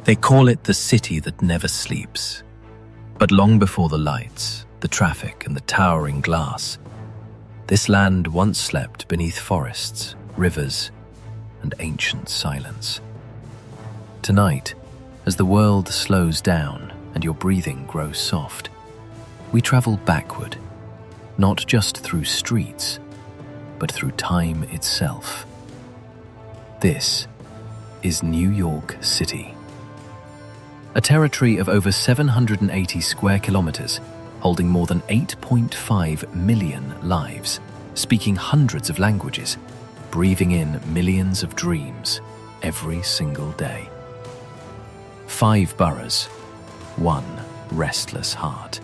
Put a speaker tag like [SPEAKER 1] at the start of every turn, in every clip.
[SPEAKER 1] They call it the city that never sleeps. But long before the lights, the traffic, and the towering glass, this land once slept beneath forests, rivers, and ancient silence. Tonight, as the world slows down and your breathing grows soft, we travel backward, not just through streets, but through time itself. This is New York City. A territory of over 780 square kilometers, holding more than 8.5 million lives, speaking hundreds of languages, breathing in millions of dreams every single day. 5 boroughs, 1 restless heart.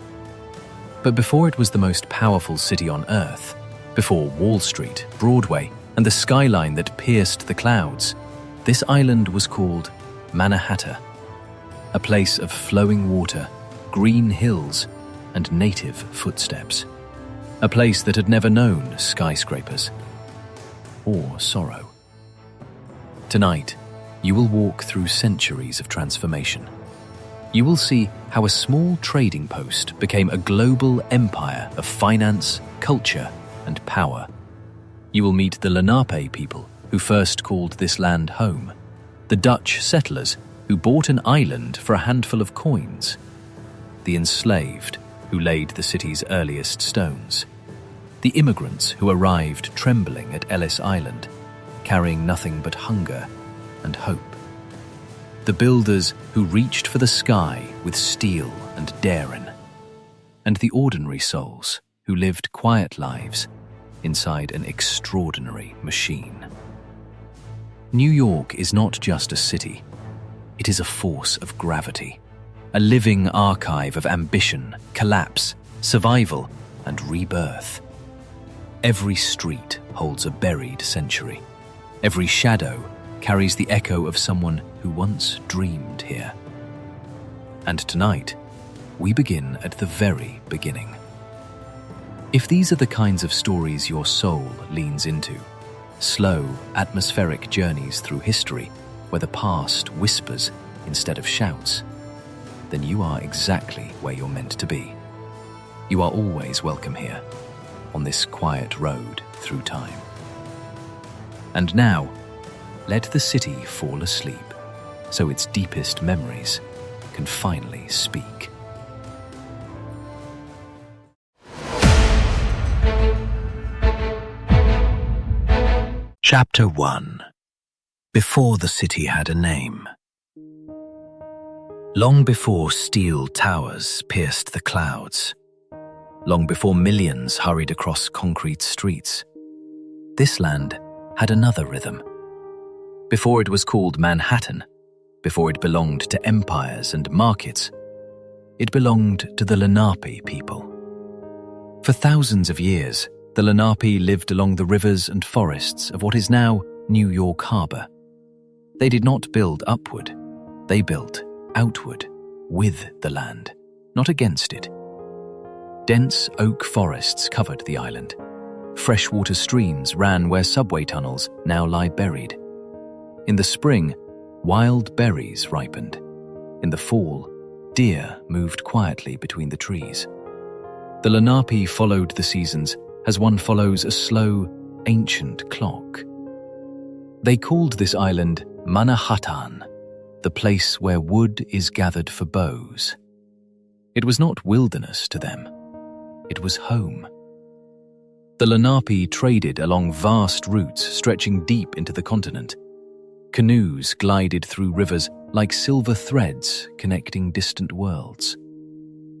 [SPEAKER 1] But before it was the most powerful city on earth, before Wall Street, Broadway, and the skyline that pierced the clouds, this island was called Manhattan, a place of flowing water, green hills, and native footsteps. A place that had never known skyscrapers or sorrow. Tonight, you will walk through centuries of transformation. You will see how a small trading post became a global empire of finance, culture, and power. You will meet the Lenape people who first called this land home, the Dutch settlers who bought an island for a handful of coins, the enslaved who laid the city's earliest stones, the immigrants who arrived trembling at Ellis Island, carrying nothing but hunger and hope, the builders who reached for the sky with steel and daring, and the ordinary souls who lived quiet lives inside an extraordinary machine. New York is not just a city. It is a force of gravity, a living archive of ambition, collapse, survival, and rebirth. Every street holds a buried century. Every shadow carries the echo of someone who once dreamed here. And tonight, we begin at the very beginning. If these are the kinds of stories your soul leans into, slow, atmospheric journeys through history where the past whispers instead of shouts, then you are exactly where you're meant to be. You are always welcome here, on this quiet road through time. And now, let the city fall asleep, so its deepest memories can finally speak. Chapter 1. Before the city had a name. Long before steel towers pierced the clouds, long before millions hurried across concrete streets, this land had another rhythm. Before it was called Manhattan, before it belonged to empires and markets, it belonged to the Lenape people. For thousands of years, the Lenape lived along the rivers and forests of what is now New York Harbor. They did not build upward, they built outward, with the land, not against it. Dense oak forests covered the island. Freshwater streams ran where subway tunnels now lie buried. In the spring, wild berries ripened. In the fall, deer moved quietly between the trees. The Lenape followed the seasons as one follows a slow, ancient clock. They called this island Manhattan, the place where wood is gathered for bows. It was not wilderness to them. It was home. The Lenape traded along vast routes stretching deep into the continent. Canoes glided through rivers like silver threads connecting distant worlds.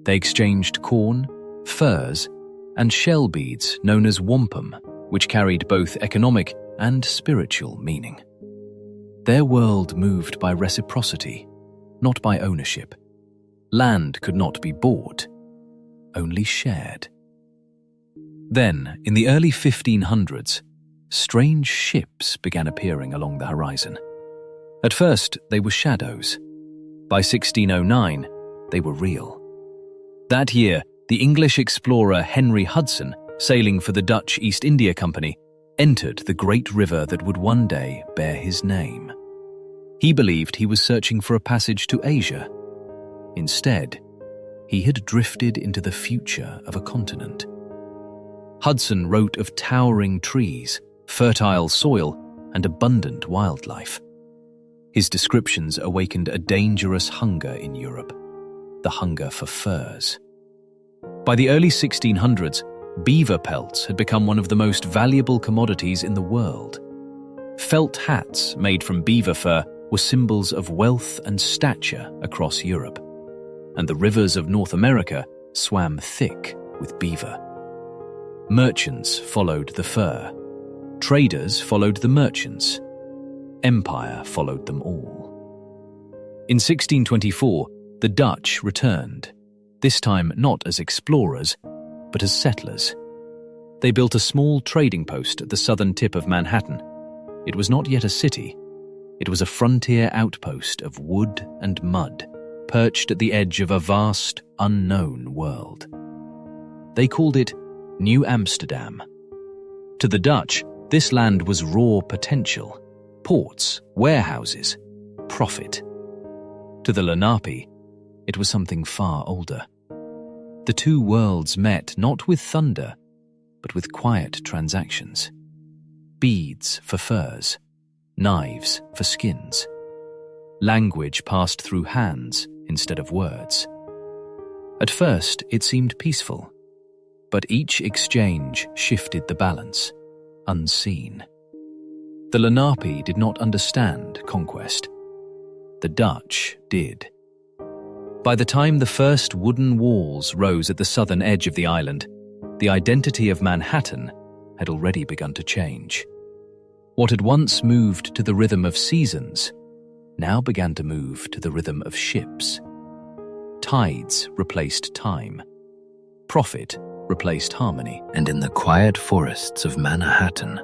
[SPEAKER 1] They exchanged corn, furs, and shell beads known as wampum, which carried both economic and spiritual meaning. Their world moved by reciprocity, not by ownership. Land could not be bought, only shared. Then, in the early 1500s, strange ships began appearing along the horizon. At first, they were shadows. By 1609, they were real. That year, the English explorer Henry Hudson, sailing for the Dutch East India Company, entered the great river that would one day bear his name. He believed he was searching for a passage to Asia. Instead, he had drifted into the future of a continent. Hudson wrote of towering trees, fertile soil, and abundant wildlife. His descriptions awakened a dangerous hunger in Europe, the hunger for furs. By the early 1600s, beaver pelts had become one of the most valuable commodities in the world. Felt hats made from beaver fur were symbols of wealth and stature across Europe, and the rivers of North America swam thick with beaver. Merchants followed the fur. Traders followed the merchants. Empire followed them all. In 1624, the Dutch returned, this time not as explorers, but as settlers. They built a small trading post at the southern tip of Manhattan. It was not yet a city. It was a frontier outpost of wood and mud, perched at the edge of a vast, unknown world. They called it New Amsterdam. To the Dutch, this land was raw potential, ports, warehouses, profit. To the Lenape, it was something far older. The two worlds met not with thunder, but with quiet transactions. Beads for furs, knives for skins. Language passed through hands instead of words. At first, it seemed peaceful, but each exchange shifted the balance, unseen. The Lenape did not understand conquest. The Dutch did. By the time the first wooden walls rose at the southern edge of the island, the identity of Manhattan had already begun to change. What had once moved to the rhythm of seasons now began to move to the rhythm of ships. Tides replaced time. Profit replaced harmony. And in the quiet forests of Manhattan,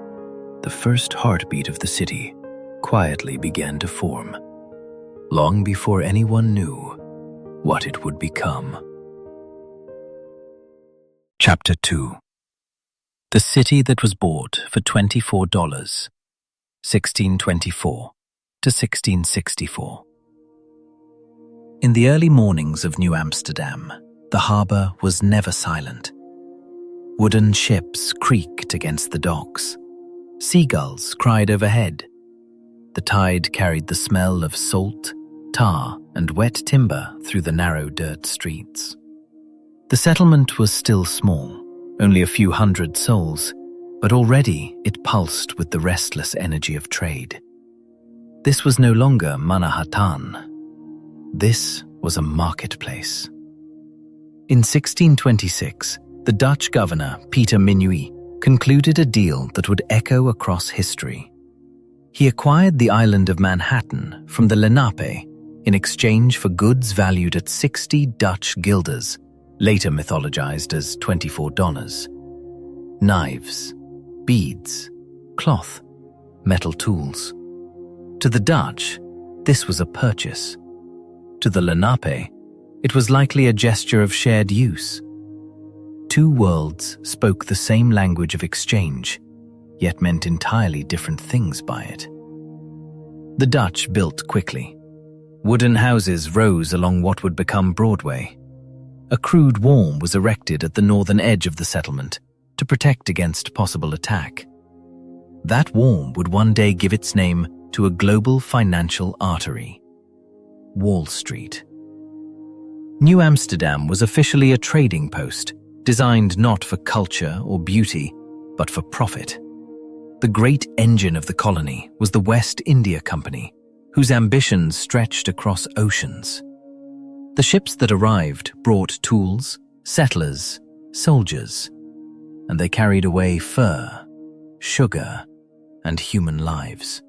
[SPEAKER 1] the first heartbeat of the city quietly began to form, long before anyone knew what it would become. Chapter 2. The City That Was Bought for $24, 1624 to 1664. In the early mornings of New Amsterdam, the harbour was never silent. Wooden ships creaked against the docks. Seagulls cried overhead. The tide carried the smell of salt, tar, and wet timber through the narrow dirt streets. The settlement was still small, only a few hundred souls, but already it pulsed with the restless energy of trade. This was no longer Manhattan. This was a marketplace. In 1626, the Dutch governor, Peter Minuit, concluded a deal that would echo across history. He acquired the island of Manhattan from the Lenape in exchange for goods valued at 60 Dutch guilders, later mythologized as $24. Knives, beads, cloth, metal tools. To the Dutch, this was a purchase. To the Lenape, it was likely a gesture of shared use. Two worlds spoke the same language of exchange, yet meant entirely different things by it. The Dutch built quickly. Wooden houses rose along what would become Broadway. A crude wall was erected at the northern edge of the settlement to protect against possible attack. That wall would one day give its name to a global financial artery: Wall Street. New Amsterdam was officially a trading post, designed not for culture or beauty, but for profit. The great engine of the colony was the West India Company, whose ambitions stretched across oceans. The ships that arrived brought tools, settlers, soldiers, and they carried away fur, sugar, and human lives.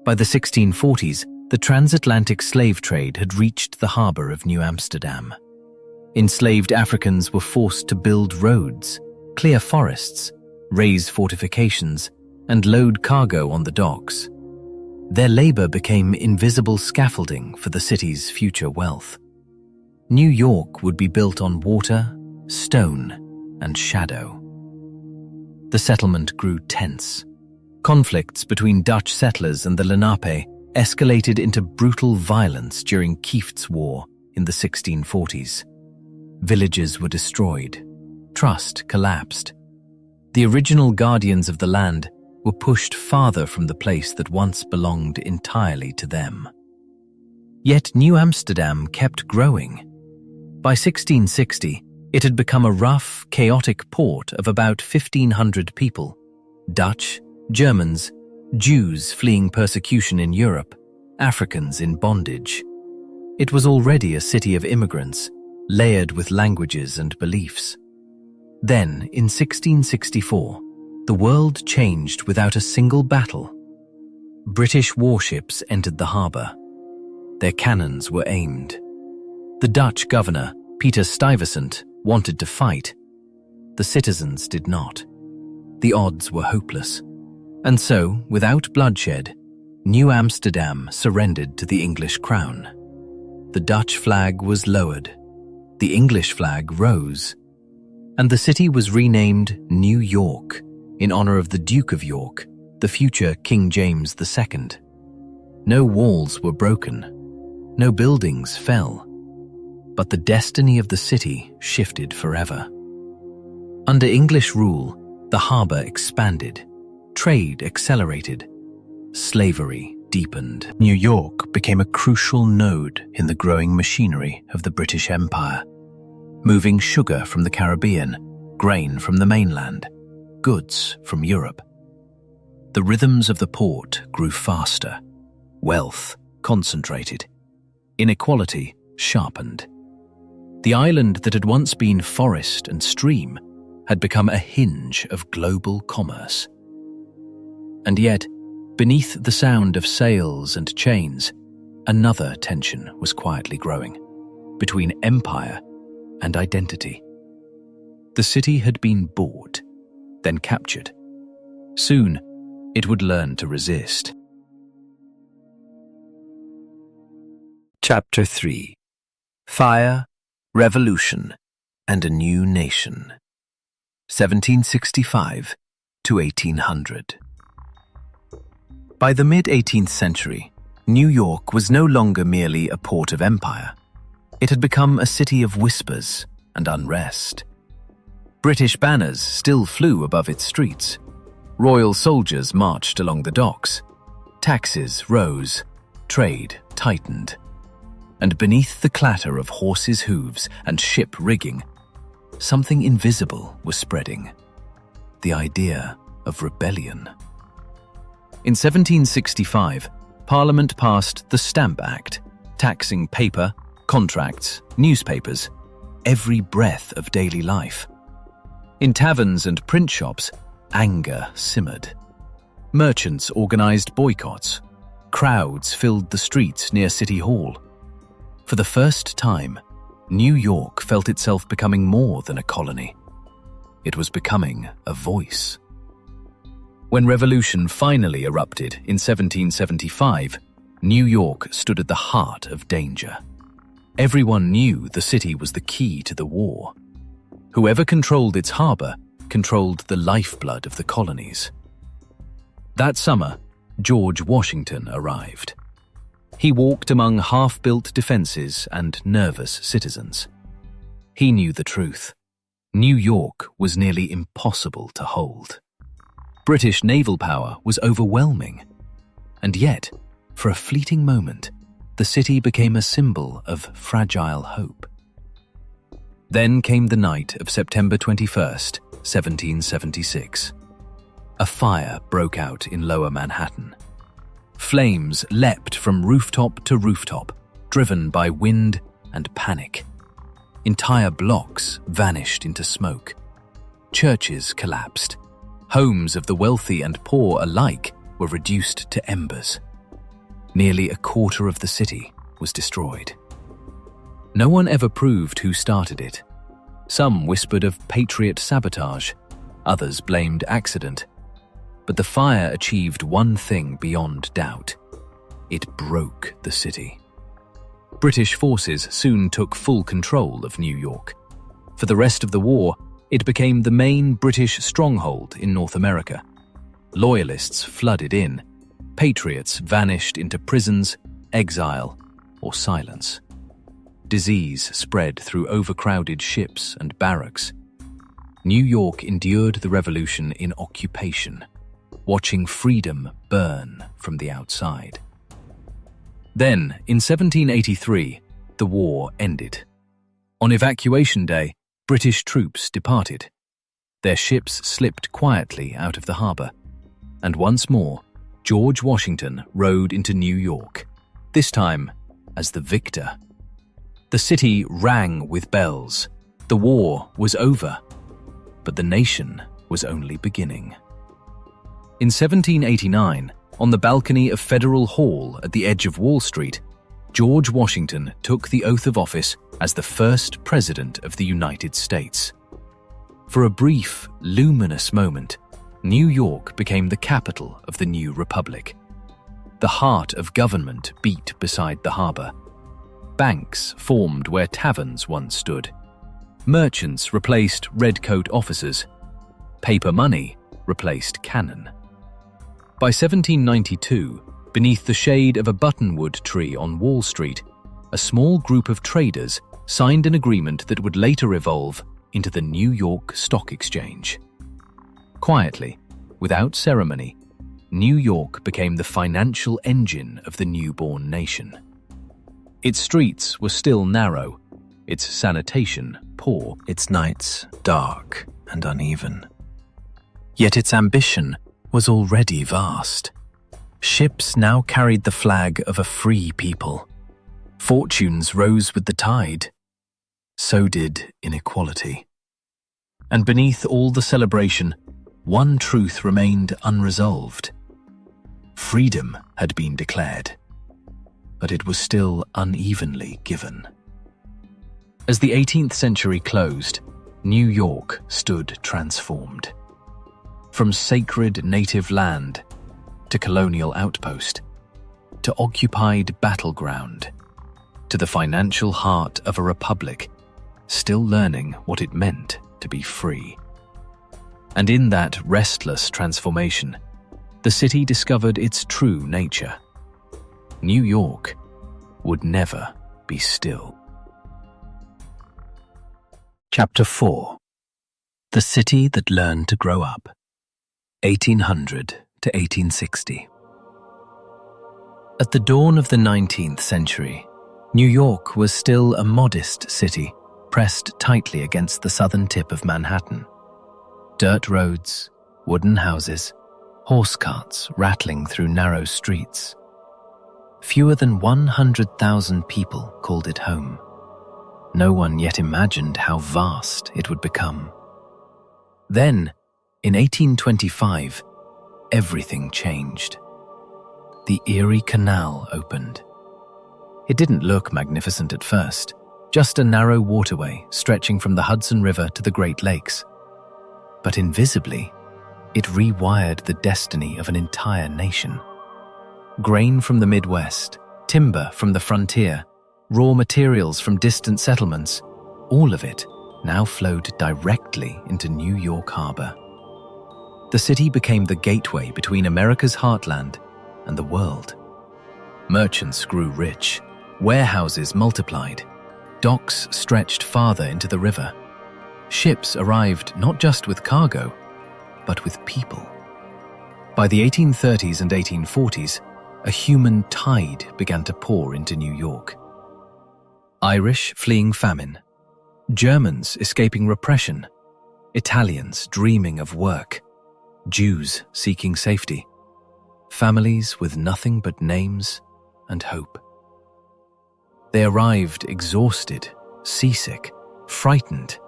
[SPEAKER 1] By the 1640s, the transatlantic slave trade had reached the harbor of New Amsterdam. Enslaved Africans were forced to build roads, clear forests, raise fortifications, and load cargo on the docks. Their labor became invisible scaffolding for the city's future wealth. New York would be built on water, stone, and shadow. The settlement grew tense. Conflicts between Dutch settlers and the Lenape escalated into brutal violence during Kieft's War in the 1640s. Villages were destroyed. Trust collapsed. The original guardians of the land were pushed farther from the place that once belonged entirely to them. Yet New Amsterdam kept growing. By 1660, it had become a rough, chaotic port of about 1,500 people: Dutch, Germans, Jews fleeing persecution in Europe, Africans in bondage. It was already a city of immigrants, layered with languages and beliefs. Then, in 1664, the world changed without a single battle. British warships entered the harbour. Their cannons were aimed. The Dutch governor, Peter Stuyvesant, wanted to fight. The citizens did not. The odds were hopeless. And so, without bloodshed, New Amsterdam surrendered to the English crown. The Dutch flag was lowered. The English flag rose. And the city was renamed New York in honor of the Duke of York, the future King James II. No walls were broken. No buildings fell. But the destiny of the city shifted forever. Under English rule, the harbour expanded. Trade accelerated. Slavery deepened. New York became a crucial node in the growing machinery of the British Empire, moving sugar from the Caribbean, grain from the mainland, goods from Europe. The rhythms of the port grew faster. Wealth concentrated. Inequality sharpened. The island that had once been forest and stream had become a hinge of global commerce. And yet, beneath the sound of sails and chains, another tension was quietly growing between empire and identity. The city had been bought, then captured. Soon, it would learn to resist. Chapter 3: Fire, Revolution, and a New Nation. 1765 to 1800. By the mid-18th century, New York was no longer merely a port of empire. It had become a city of whispers and unrest. British banners still flew above its streets. Royal soldiers marched along the docks. Taxes rose. Trade tightened. And beneath the clatter of horses' hooves and ship rigging, something invisible was spreading: the idea of rebellion. In 1765, Parliament passed the Stamp Act, taxing paper, contracts, newspapers, every breath of daily life. In taverns and print shops, anger simmered. Merchants organized boycotts. Crowds filled the streets near City Hall. For the first time, New York felt itself becoming more than a colony. It was becoming a voice. When revolution finally erupted in 1775, New York stood at the heart of danger. Everyone knew the city was the key to the war. Whoever controlled its harbor controlled the lifeblood of the colonies. That summer, George Washington arrived. He walked among half-built defenses and nervous citizens. He knew the truth. New York was nearly impossible to hold. British naval power was overwhelming. And yet, for a fleeting moment, the city became a symbol of fragile hope. Then came the night of September 21st, 1776. A fire broke out in Lower Manhattan. Flames leapt from rooftop to rooftop, driven by wind and panic. Entire blocks vanished into smoke. Churches collapsed. Homes of the wealthy and poor alike were reduced to embers. Nearly a quarter of the city was destroyed. No one ever proved who started it. Some whispered of patriot sabotage, others blamed accident. But the fire achieved one thing beyond doubt. It broke the city. British forces soon took full control of New York. For the rest of the war, it became the main British stronghold in North America. Loyalists flooded in. Patriots vanished into prisons, exile, or silence. Disease spread through overcrowded ships and barracks. New York endured the revolution in occupation, watching freedom burn from the outside. Then, in 1783, the war ended. On Evacuation Day, British troops departed. Their ships slipped quietly out of the harbor, and once more, George Washington rode into New York, this time as the victor. The city rang with bells. The war was over, but the nation was only beginning. In 1789, on the balcony of Federal Hall at the edge of Wall Street, George Washington took the oath of office as the first president of the United States. For a brief, luminous moment, New York became the capital of the new republic. The heart of government beat beside the harbor. Banks formed where taverns once stood. Merchants replaced redcoat officers. Paper money replaced cannon. By 1792, beneath the shade of a buttonwood tree on Wall Street, a small group of traders signed an agreement that would later evolve into the New York Stock Exchange. Quietly, without ceremony, New York became the financial engine of the newborn nation. Its streets were still narrow, its sanitation poor, its nights dark and uneven. Yet its ambition was already vast. Ships now carried the flag of a free people. Fortunes rose with the tide. So did inequality. And beneath all the celebration, one truth remained unresolved. Freedom had been declared, but it was still unevenly given. As the 18th century closed, New York stood transformed. From sacred native land to colonial outpost, to occupied battleground, to the financial heart of a republic, still learning what it meant to be free. And in that restless transformation, the city discovered its true nature. New York would never be still. Chapter 4. The City That Learned to Grow Up, 1800 to 1860. At the dawn of the 19th century, New York was still a modest city, pressed tightly against the southern tip of Manhattan. Dirt roads, wooden houses, horse carts rattling through narrow streets. Fewer than 100,000 people called it home. No one yet imagined how vast it would become. Then, in 1825, everything changed. The Erie Canal opened. It didn't look magnificent at first, just a narrow waterway stretching from the Hudson River to the Great Lakes. But invisibly, it rewired the destiny of an entire nation. Grain from the Midwest, timber from the frontier, raw materials from distant settlements, all of it now flowed directly into New York Harbor. The city became the gateway between America's heartland and the world. Merchants grew rich, warehouses multiplied, docks stretched farther into the river. Ships arrived not just with cargo, but with people. By the 1830s and 1840s, a human tide began to pour into New York. Irish fleeing famine, Germans escaping repression, Italians dreaming of work, Jews seeking safety, families with nothing but names and hope. They arrived exhausted, seasick, frightened,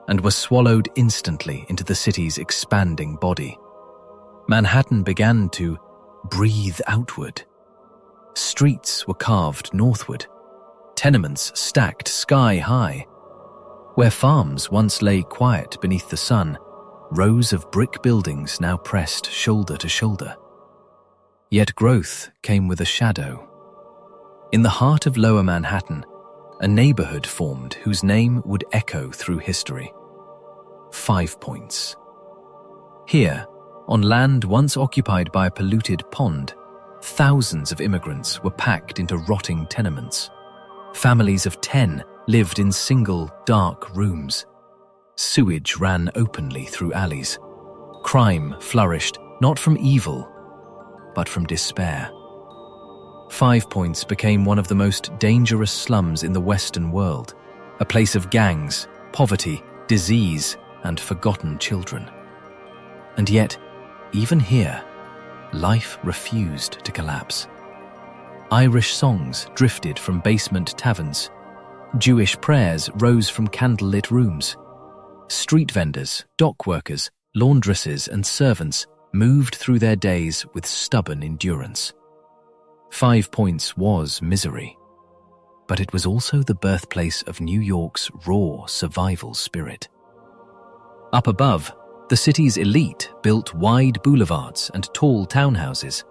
[SPEAKER 1] and were swallowed instantly into the city's expanding body. Manhattan began to breathe outward. Streets were carved northward, tenements stacked sky high. Where farms once lay quiet beneath the sun, rows of brick buildings now pressed shoulder to shoulder. Yet growth came with a shadow. In the heart of Lower Manhattan, a neighborhood formed whose name would echo through history. 5 Points. Here, on land once occupied by a polluted pond, thousands of immigrants were packed into rotting tenements. Families of 10 lived in single, dark rooms. Sewage ran openly through alleys. Crime flourished not from evil, but from despair. 5 Points became one of the most dangerous slums in the Western world, a place of gangs, poverty, disease, and forgotten children. And yet, even here, life refused to collapse. Irish songs drifted from basement taverns. Jewish prayers rose from candlelit rooms. Street vendors, dock workers, laundresses, and servants moved through their days with stubborn endurance. 5 Points was misery, but it was also the birthplace of New York's raw survival spirit. Up above, the city's elite built wide boulevards and tall townhouses.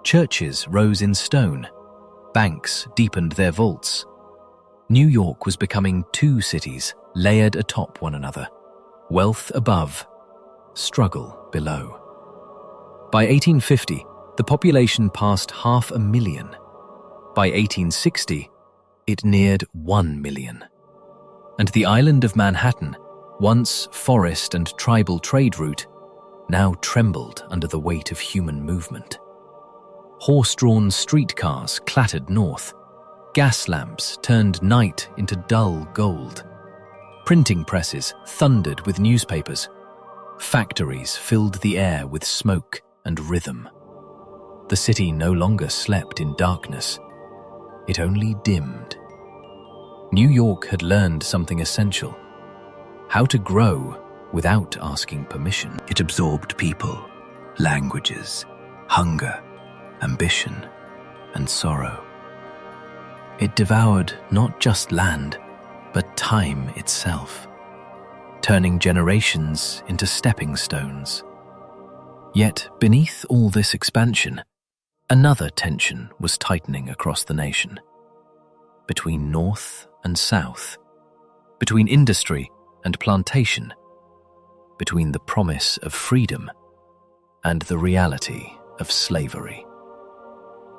[SPEAKER 1] Churches rose in stone. Banks deepened their vaults. New York was becoming two cities layered atop one another. Wealth above, struggle below. By 1850, the population passed 500,000. By 1860, it neared 1 million. And the island of Manhattan, once forest and tribal trade route, now trembled under the weight of human movement. Horse-drawn streetcars clattered north. Gas lamps turned night into dull gold. Printing presses thundered with newspapers. Factories filled the air with smoke and rhythm. The city no longer slept in darkness. It only dimmed. New York had learned something essential: how to grow without asking permission. It absorbed people, languages, hunger, ambition, and sorrow. It devoured not just land, but time itself, turning generations into stepping stones. Yet beneath all this expansion, another tension was tightening across the nation. Between north and south, between industry and plantation, between the promise of freedom and the reality of slavery.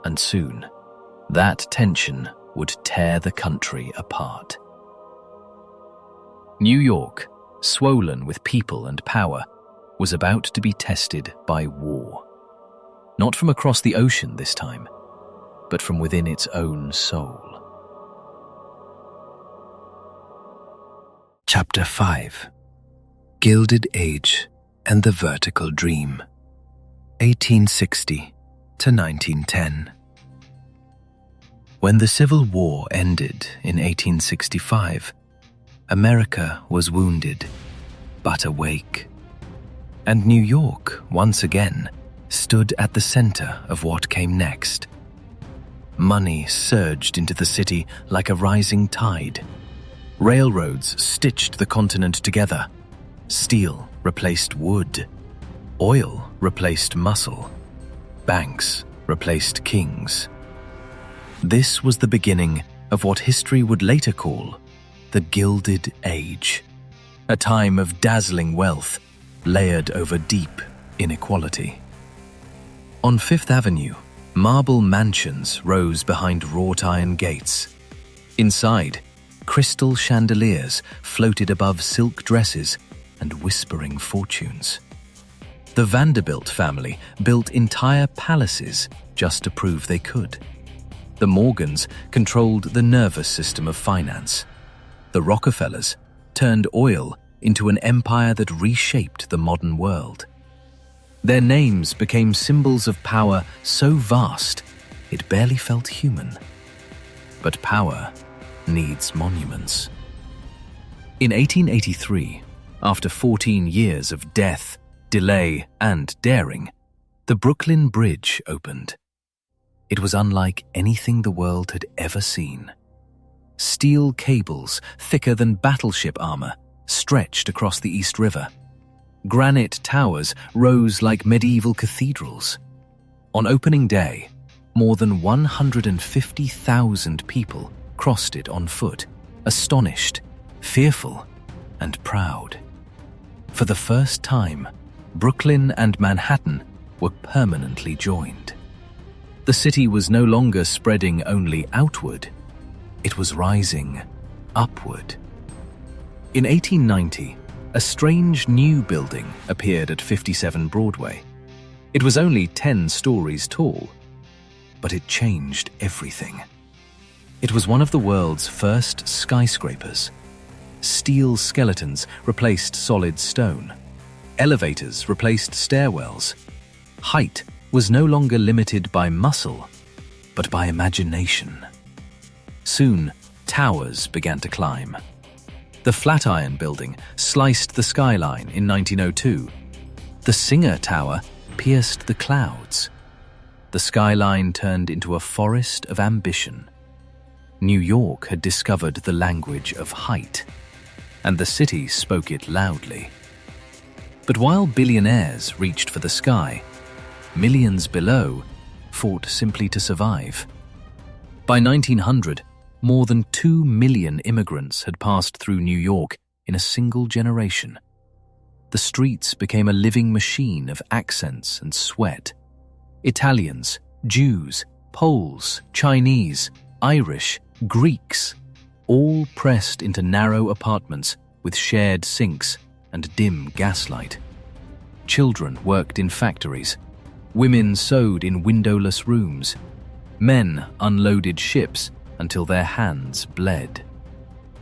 [SPEAKER 1] And soon, that tension would tear the country apart. New York, swollen with people and power, was about to be tested by war. Not from across the ocean this time, but from within its own soul. Chapter 5. Gilded Age and the Vertical Dream, 1860 to 1910. When the Civil War ended in 1865, America was wounded, but awake. And New York, once again, stood at the center of what came next. Money surged into the city like a rising tide. Railroads stitched the continent together. Steel replaced wood. Oil replaced muscle. Banks replaced kings. This was the beginning of what history would later call the Gilded Age, a time of dazzling wealth layered over deep inequality. On Fifth Avenue, marble mansions rose behind wrought iron gates. Inside, crystal chandeliers floated above silk dresses and whispering fortunes. The Vanderbilt family built entire palaces just to prove they could. The Morgans controlled the nervous system of finance. The Rockefellers turned oil into an empire that reshaped the modern world. Their names became symbols of power so vast it barely felt human. But power needs monuments. In 1883, after 14 years of death, delay, and daring, the Brooklyn Bridge opened. It was unlike anything the world had ever seen. Steel cables, thicker than battleship armor, stretched across the East River. Granite towers rose like medieval cathedrals. On opening day, more than 150,000 people crossed it on foot, astonished, fearful, and proud. For the first time, Brooklyn and Manhattan were permanently joined. The city was no longer spreading only outward, it was rising upward. In 1890, a strange new building appeared at 57 Broadway. It was only 10 stories tall, but it changed everything. It was one of the world's first skyscrapers. Steel skeletons replaced solid stone. Elevators replaced stairwells. Height was no longer limited by muscle, but by imagination. Soon, towers began to climb. The Flatiron Building sliced the skyline in 1902. The Singer Tower pierced the clouds. The skyline turned into a forest of ambition. New York had discovered the language of height, and the city spoke it loudly. But while billionaires reached for the sky, millions below fought simply to survive. By 1900, more than 2 million immigrants had passed through New York in a single generation. The streets became a living machine of accents and sweat. Italians, Jews, Poles, Chinese, Irish, Greeks, all pressed into narrow apartments with shared sinks and dim gaslight. Children worked in factories. Women sewed in windowless rooms. Men unloaded ships until their hands bled.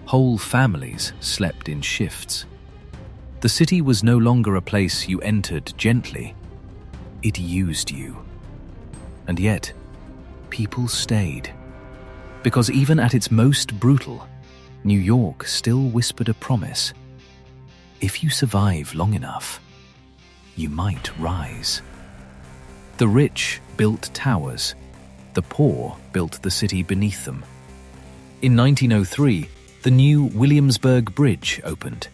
[SPEAKER 1] Whole families slept in shifts. The city was no longer a place you entered gently. It used you. And yet, people stayed. Because even at its most brutal, New York still whispered a promise. If you survive long enough, you might rise. The rich built towers. The poor built the city beneath them. In 1903, the new Williamsburg Bridge opened.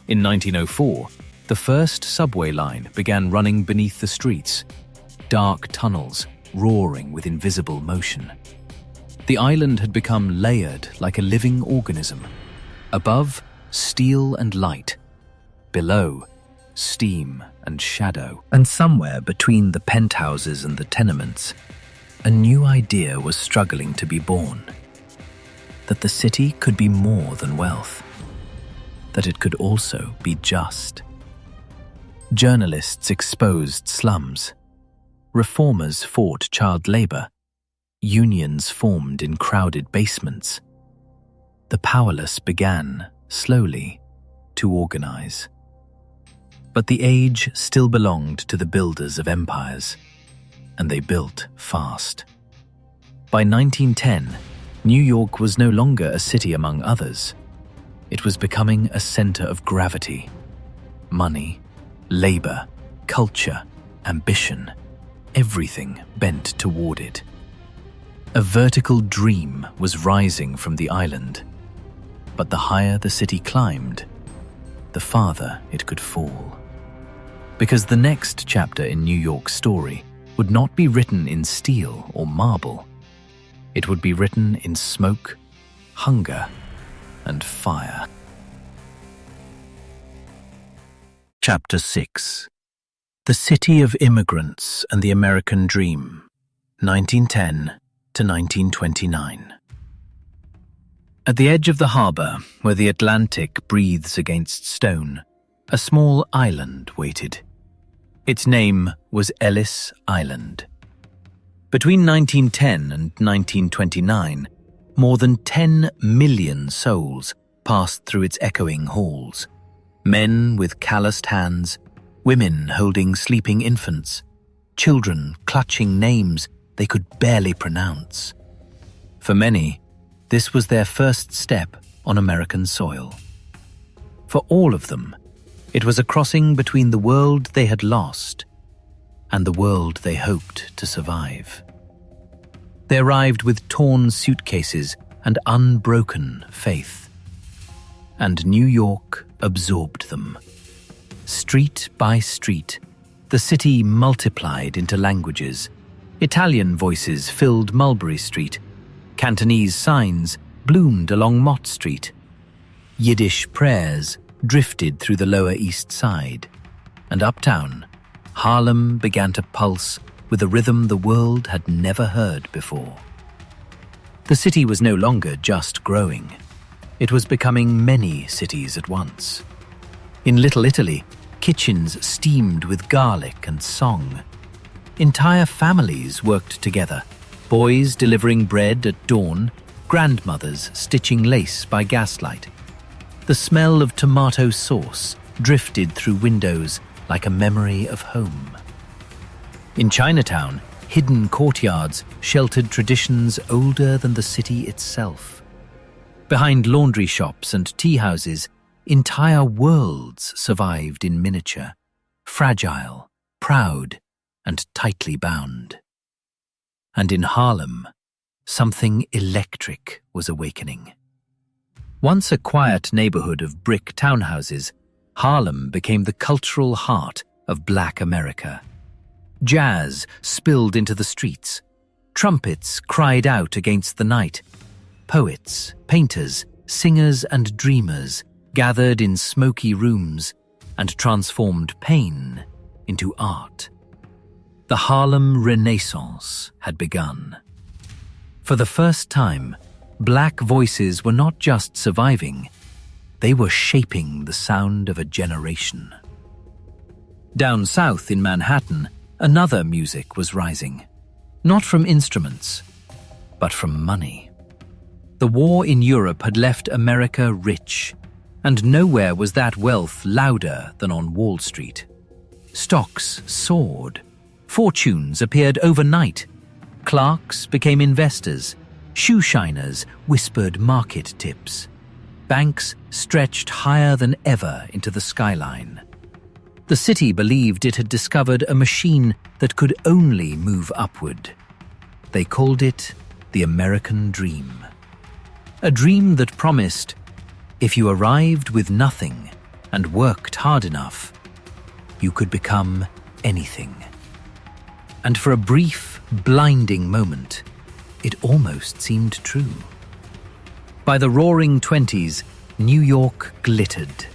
[SPEAKER 1] In 1904, the first subway line began running beneath the streets, dark tunnels roaring with invisible motion. The island had become layered like a living organism. Above, steel and light. Below, steam and shadow. And somewhere between the penthouses and the tenements, a new idea was struggling to be born. That the city could be more than wealth. That it could also be just. Journalists exposed slums. Reformers fought child labor. Unions formed in crowded basements. The powerless began, slowly, to organize. But the age still belonged to the builders of empires, and they built fast. By 1910, New York was no longer a city among others. It was becoming a center of gravity. Money, labor, culture, ambition, everything bent toward it. A vertical dream was rising from the island, but the higher the city climbed, the farther it could fall. Because the next chapter in New York's story would not be written in steel or marble. It would be written in smoke, hunger, and fire. Chapter 6. The City of Immigrants and the American Dream, 1910 to 1929. At the edge of the harbor, where the Atlantic breathes against stone, a small island waited. Its name was Ellis Island. Between 1910 and 1929, more than 10 million souls passed through its echoing halls. Men with calloused hands, women holding sleeping infants, children clutching names they could barely pronounce. For many, this was their first step on American soil. For all of them, it was a crossing between the world they had lost and the world they hoped to survive. They arrived with torn suitcases and unbroken faith. And New York absorbed them. Street by street, the city multiplied into languages. Italian voices filled Mulberry Street. Cantonese signs bloomed along Mott Street. Yiddish prayers drifted through the Lower East Side. And uptown, Harlem began to pulse with a rhythm the world had never heard before. The city was no longer just growing. It was becoming many cities at once. In Little Italy, kitchens steamed with garlic and song. Entire families worked together, boys delivering bread at dawn, grandmothers stitching lace by gaslight. The smell of tomato sauce drifted through windows like a memory of home. In Chinatown, hidden courtyards sheltered traditions older than the city itself. Behind laundry shops and tea houses, entire worlds survived in miniature, fragile, proud, and tightly bound. And in Harlem, something electric was awakening. Once a quiet neighborhood of brick townhouses, Harlem became the cultural heart of Black America. Jazz spilled into the streets. Trumpets cried out against the night. Poets, painters, singers, and dreamers gathered in smoky rooms and transformed pain into art. The Harlem Renaissance had begun. For the first time, Black voices were not just surviving, they were shaping the sound of a generation. Down south in Manhattan, another music was rising, not from instruments, but from money. The war in Europe had left America rich, and nowhere was that wealth louder than on Wall Street. Stocks soared. Fortunes appeared overnight. Clerks became investors. Shoeshiners whispered market tips. Banks stretched higher than ever into the skyline. The city believed it had discovered a machine that could only move upward. They called it the American Dream. A dream that promised, if you arrived with nothing and worked hard enough, you could become anything. And for a brief, blinding moment, it almost seemed true. By the roaring 20s, New York glittered.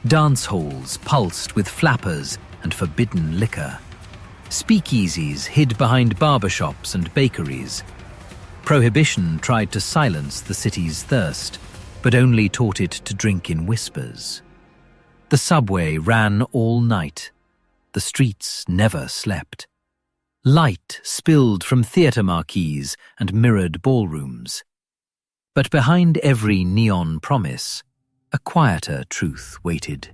[SPEAKER 1] Dance halls pulsed with flappers and forbidden liquor. Speakeasies hid behind barbershops and bakeries. Prohibition tried to silence the city's thirst, but only taught it to drink in whispers. The subway ran all night. The streets never slept. Light spilled from theatre marquees and mirrored ballrooms. But behind every neon promise, a quieter truth waited.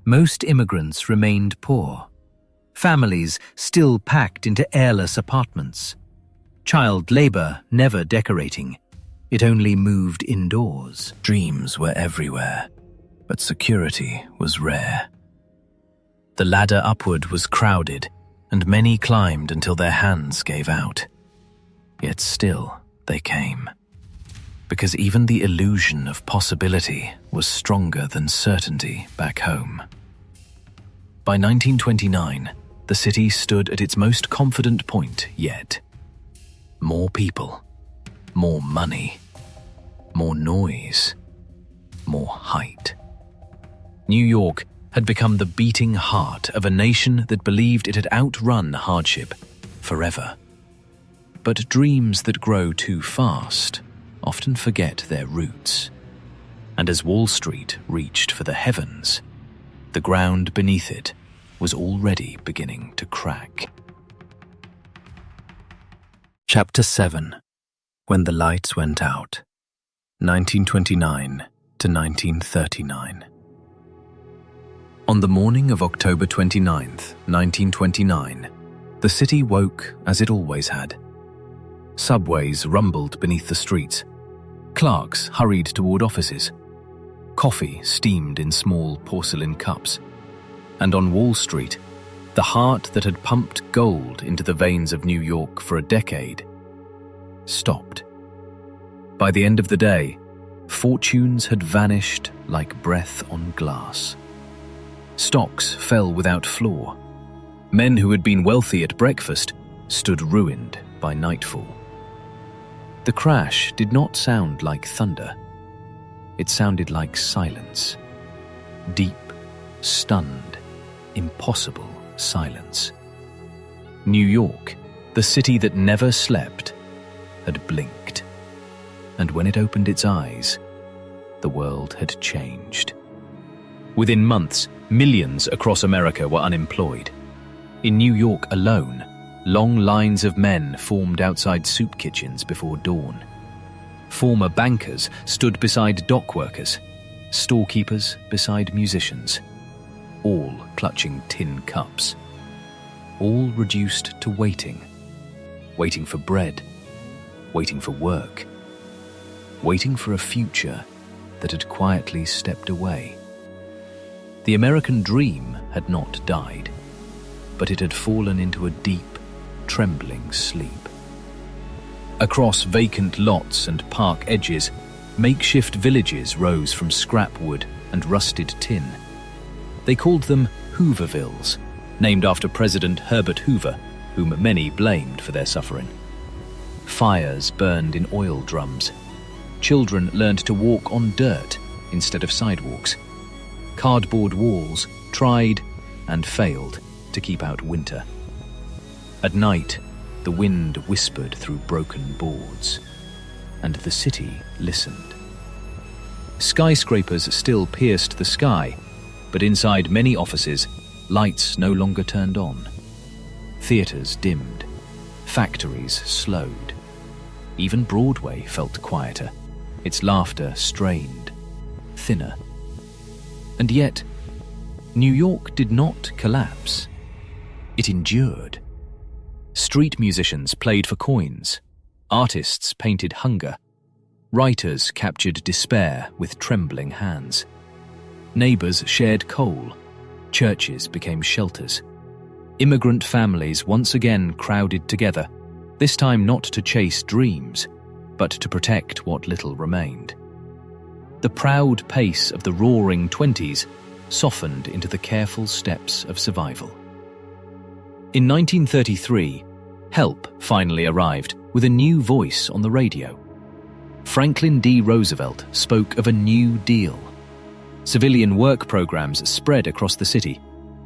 [SPEAKER 1] Most immigrants remained poor. Families still packed into airless apartments. Child labor never decorating. It only moved indoors.
[SPEAKER 2] Dreams were everywhere, but security was rare. The ladder upward was crowded, and many climbed until their hands gave out. Yet still they came. Because even the illusion of possibility was stronger than certainty back home. By 1929, the city stood at its most confident point yet. More people, more money, more noise, more height. New York had become the beating heart of a nation that believed it had outrun hardship forever. But dreams that grow too fast often forget their roots. And as Wall Street reached for the heavens, the ground beneath it was already beginning to crack.
[SPEAKER 1] Chapter 7. When the Lights Went Out. 1929 to 1939. On the morning of October 29th, 1929, the city woke as it always had. Subways rumbled beneath the streets. Clerks hurried toward offices. Coffee steamed in small porcelain cups. And on Wall Street, the heart that had pumped gold into the veins of New York for a decade stopped. By the end of the day, fortunes had vanished like breath on glass. Stocks fell without floor. Men who had been wealthy at breakfast stood ruined by nightfall. The crash did not sound like thunder. It sounded like silence. Deep, stunned, impossible silence.
[SPEAKER 2] New York, the city that never slept, had blinked. And when it opened its eyes, the world had changed. Within months, millions across America were unemployed. In New York alone, long lines of men formed outside soup kitchens before dawn. Former bankers stood beside dock workers, storekeepers beside musicians, all clutching tin cups, all reduced to waiting for bread, waiting for work, waiting for a future that had quietly stepped away. The American dream had not died, but it had fallen into a deep, trembling sleep. Across vacant lots and park edges, makeshift villages rose from scrap wood and rusted tin. They called them Hoovervilles, named after President Herbert Hoover, whom many blamed for their suffering. Fires burned in oil drums. Children learned to walk on dirt instead of sidewalks. Cardboard walls tried and failed to keep out winter. At night, the wind whispered through broken boards, and the city listened. Skyscrapers still pierced the sky, but inside many offices, lights no longer turned on. Theaters dimmed. Factories slowed. Even Broadway felt quieter, its laughter strained, thinner. And yet, New York did not collapse. It endured. Street musicians played for coins. Artists painted hunger. Writers captured despair with trembling hands. Neighbors shared coal. Churches became shelters. Immigrant families once again crowded together, this time not to chase dreams, but to protect what little remained. The proud pace of the roaring 20s softened into the careful steps of survival. In 1933, help finally arrived with a new voice on the radio. Franklin D. Roosevelt spoke of a New Deal. Civilian work programs spread across the city.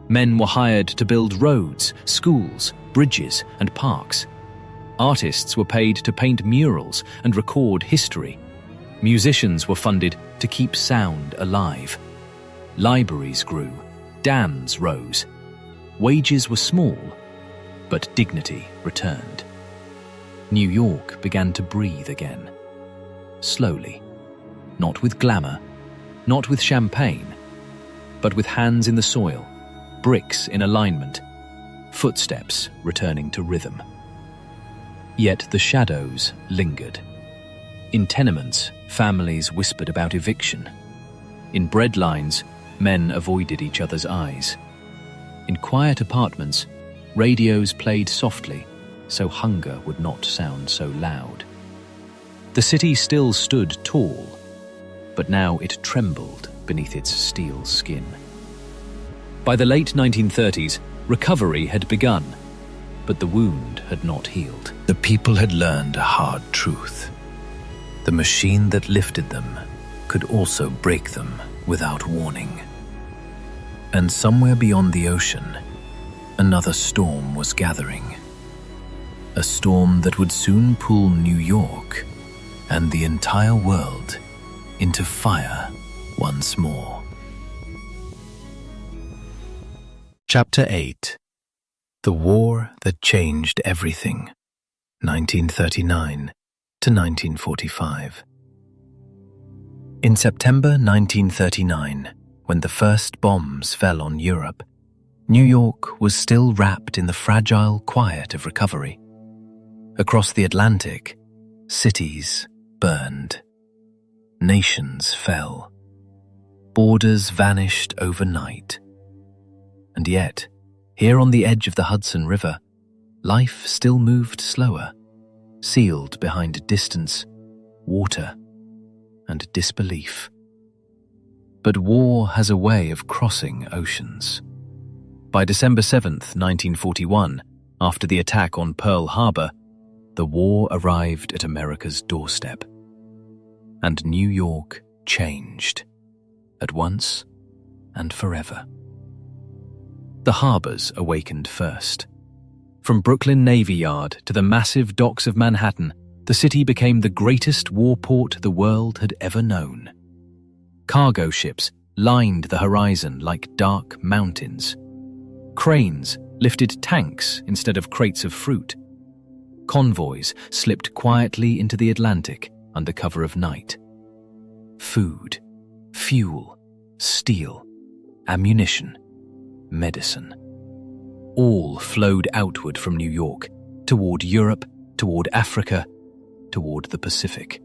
[SPEAKER 2] Men were hired to build roads, schools, bridges, and parks. Artists were paid to paint murals and record history. Musicians were funded to keep sound alive. Libraries grew, dams rose. Wages were small, but dignity returned. New York began to breathe again. Slowly. Not with glamour, not with champagne, but with hands in the soil, bricks in alignment, footsteps returning to rhythm. Yet the shadows lingered. In tenements, families whispered about eviction. In bread lines, men avoided each other's eyes. In quiet apartments, radios played softly, so hunger would not sound so loud. The city still stood tall, but now it trembled beneath its steel skin. By the late 1930s, recovery had begun, but the wound had not healed.
[SPEAKER 1] The people had learned a hard truth. The machine that lifted them could also break them without warning. And somewhere beyond the ocean, another storm was gathering. A storm that would soon pull New York and the entire world into fire once more. Chapter 8. The War That Changed Everything, 1939 to 1945. In September 1939, when the first bombs fell on Europe, New York was still wrapped in the fragile quiet of recovery. Across the Atlantic, cities burned. Nations fell. Borders vanished overnight. And yet, here on the edge of the Hudson River, life still moved slower, sealed behind distance, water, and disbelief. But war has a way of crossing oceans. By December 7th, 1941, after the attack on Pearl Harbor, the war arrived at America's doorstep. And New York changed, at once and forever. The harbors awakened first.
[SPEAKER 2] From Brooklyn Navy Yard to the massive docks of Manhattan, the city became the greatest warport the world had ever known. Cargo ships lined the horizon like dark mountains. Cranes lifted tanks instead of crates of fruit. Convoys slipped quietly into the Atlantic under cover of night. Food, fuel, steel, ammunition, medicine. All flowed outward from New York, toward Europe, toward Africa, toward the Pacific.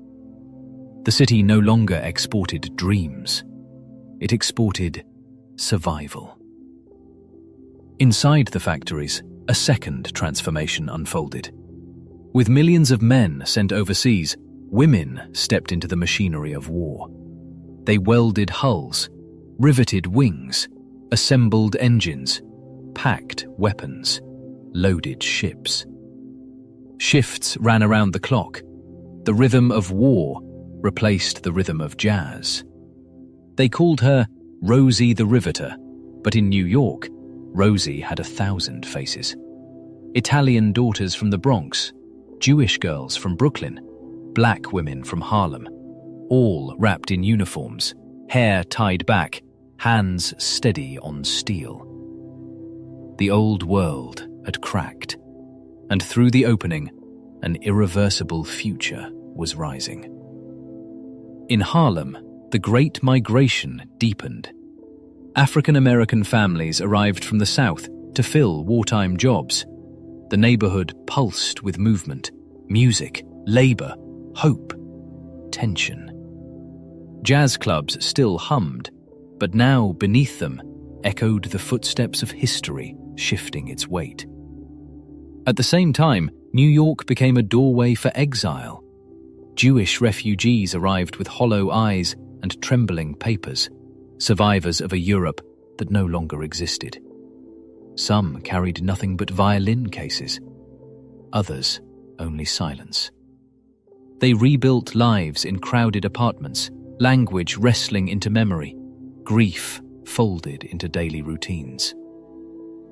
[SPEAKER 2] The city no longer exported dreams. It exported survival. Inside the factories, a second transformation unfolded. With millions of men sent overseas, women stepped into the machinery of war. They welded hulls, riveted wings, assembled engines, packed weapons, loaded ships. Shifts ran around the clock. The rhythm of war replaced the rhythm of jazz. They called her Rosie the Riveter, but in New York, Rosie had 1,000 faces. Italian daughters from the Bronx, Jewish girls from Brooklyn, black women from Harlem, all wrapped in uniforms, hair tied back, hands steady on steel. The old world had cracked, and through the opening, an irreversible future was rising. In Harlem, the Great Migration deepened. African American families arrived from the South to fill wartime jobs. The neighborhood pulsed with movement, music, labor, hope, tension. Jazz clubs still hummed, but now beneath them echoed the footsteps of history shifting its weight. At the same time, New York became a doorway for exile. Jewish refugees arrived with hollow eyes and trembling papers, survivors of a Europe that no longer existed. Some carried nothing but violin cases, others only silence. They rebuilt lives in crowded apartments, language wrestling into memory, grief folded into daily routines.